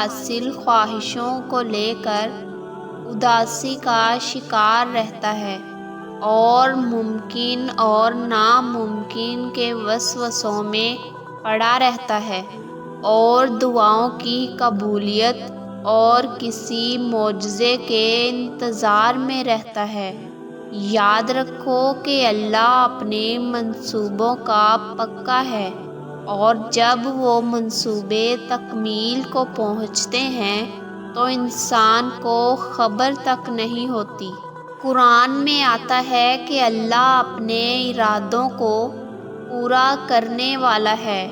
حاصل خواہشوں کو لے کر اداسی کا شکار رہتا ہے اور ممکن اور ناممکن کے وسوسوں میں پڑا رہتا ہے اور دعاؤں کی قبولیت اور کسی معجزے کے انتظار میں رہتا ہے۔ یاد رکھو کہ اللہ اپنے منصوبوں کا پکا ہے اور جب وہ منصوبے تکمیل کو پہنچتے ہیں تو انسان کو خبر تک نہیں ہوتی۔ قرآن میں آتا ہے کہ اللہ اپنے ارادوں کو پورا کرنے والا ہے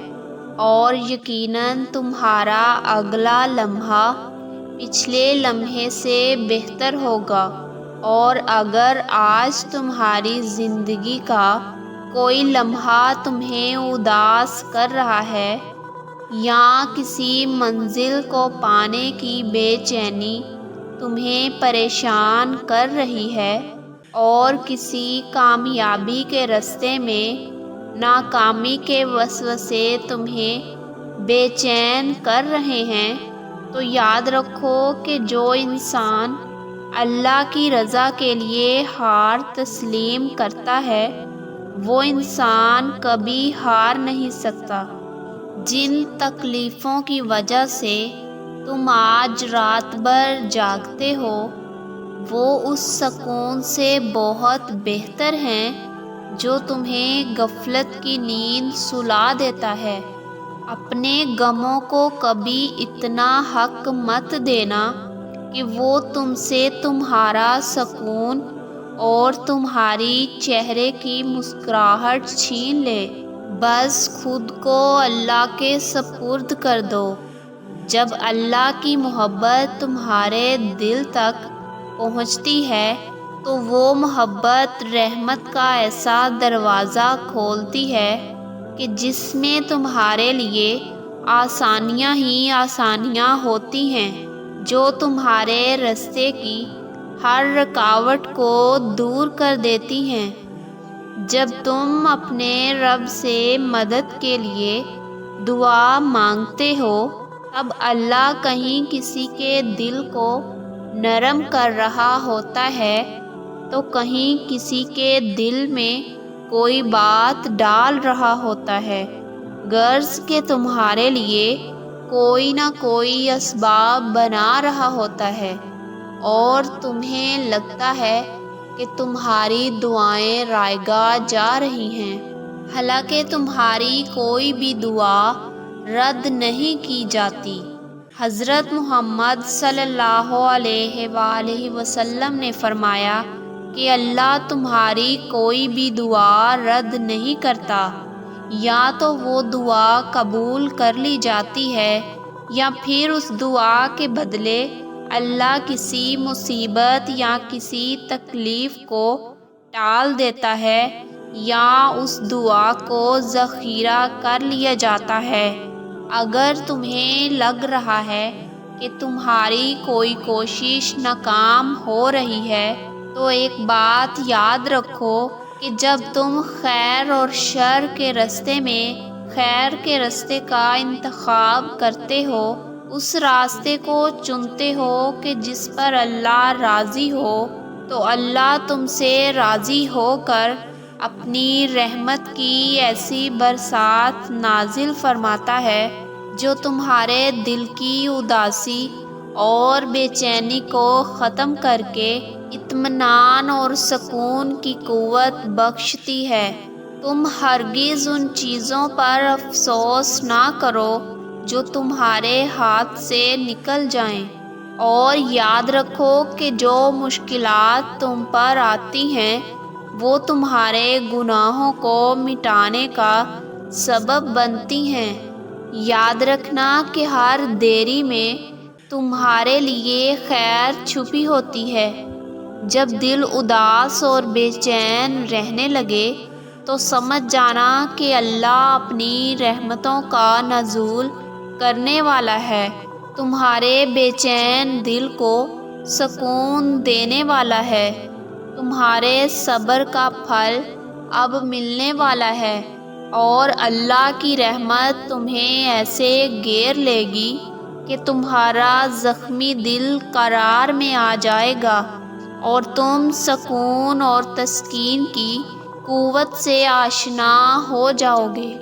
اور یقیناً تمہارا اگلا لمحہ پچھلے لمحے سے بہتر ہوگا، اور اگر آج تمہاری زندگی کا کوئی لمحہ تمہیں اداس کر رہا ہے یا کسی منزل کو پانے کی بے چینی تمہیں پریشان کر رہی ہے اور کسی کامیابی کے راستے میں ناکامی کے وسوسے تمہیں بے چین کر رہے ہیں، تو یاد رکھو کہ جو انسان اللہ کی رضا کے لیے ہار تسلیم کرتا ہے وہ انسان کبھی ہار نہیں سکتا۔ جن تکلیفوں کی وجہ سے تم آج رات بھر جاگتے ہو وہ اس سکون سے بہت بہتر ہیں جو تمہیں غفلت کی نیند سلا دیتا ہے۔ اپنے غموں کو کبھی اتنا حق مت دینا کہ وہ تم سے تمہارا سکون اور تمہاری چہرے کی مسکراہٹ چھین لے۔ بس خود کو اللہ کے سپرد کر دو۔ جب اللہ کی محبت تمہارے دل تک پہنچتی ہے تو وہ محبت رحمت کا ایسا دروازہ کھولتی ہے کہ جس میں تمہارے لیے آسانیاں ہی آسانیاں ہوتی ہیں، جو تمہارے راستے کی ہر رکاوٹ کو دور کر دیتی ہیں۔ جب تم اپنے رب سے مدد کے لیے دعا مانگتے ہو تب اللہ کہیں کسی کے دل کو نرم کر رہا ہوتا ہے تو کہیں کسی کے دل میں کوئی بات ڈال رہا ہوتا ہے، غرض کہ تمہارے لیے کوئی نہ کوئی اسباب بنا رہا ہوتا ہے اور تمہیں لگتا ہے کہ تمہاری دعائیں رائگاں جا رہی ہیں، حالانکہ تمہاری کوئی بھی دعا رد نہیں کی جاتی۔ حضرت محمد صلی اللہ علیہ وآلہ وسلم نے فرمایا کہ اللہ تمہاری کوئی بھی دعا رد نہیں کرتا، یا تو وہ دعا قبول کر لی جاتی ہے یا پھر اس دعا کے بدلے اللہ کسی مصیبت یا کسی تکلیف کو ٹال دیتا ہے یا اس دعا کو ذخیرہ کر لیا جاتا ہے۔ اگر تمہیں لگ رہا ہے کہ تمہاری کوئی کوشش ناکام ہو رہی ہے تو ایک بات یاد رکھو کہ جب تم خیر اور شر کے راستے میں خیر کے راستے کا انتخاب کرتے ہو، اس راستے کو چنتے ہو کہ جس پر اللہ راضی ہو، تو اللہ تم سے راضی ہو کر اپنی رحمت کی ایسی برسات نازل فرماتا ہے جو تمہارے دل کی اداسی اور بے چینی کو ختم کر کے اطمینان اور سکون کی قوت بخشتی ہے۔ تم ہرگز ان چیزوں پر افسوس نہ کرو جو تمہارے ہاتھ سے نکل جائیں، اور یاد رکھو کہ جو مشکلات تم پر آتی ہیں وہ تمہارے گناہوں کو مٹانے کا سبب بنتی ہیں۔ یاد رکھنا کہ ہر دیری میں تمہارے لیے خیر چھپی ہوتی ہے۔ جب دل اداس اور بے چین رہنے لگے تو سمجھ جانا کہ اللہ اپنی رحمتوں کا نزول کرنے والا ہے، تمہارے بے چین دل کو سکون دینے والا ہے۔ تمہارے صبر کا پھل اب ملنے والا ہے اور اللہ کی رحمت تمہیں ایسے گھیر لے گی کہ تمہارا زخمی دل قرار میں آ جائے گا اور تم سکون اور تسکین کی قوت سے آشنا ہو جاؤ گے۔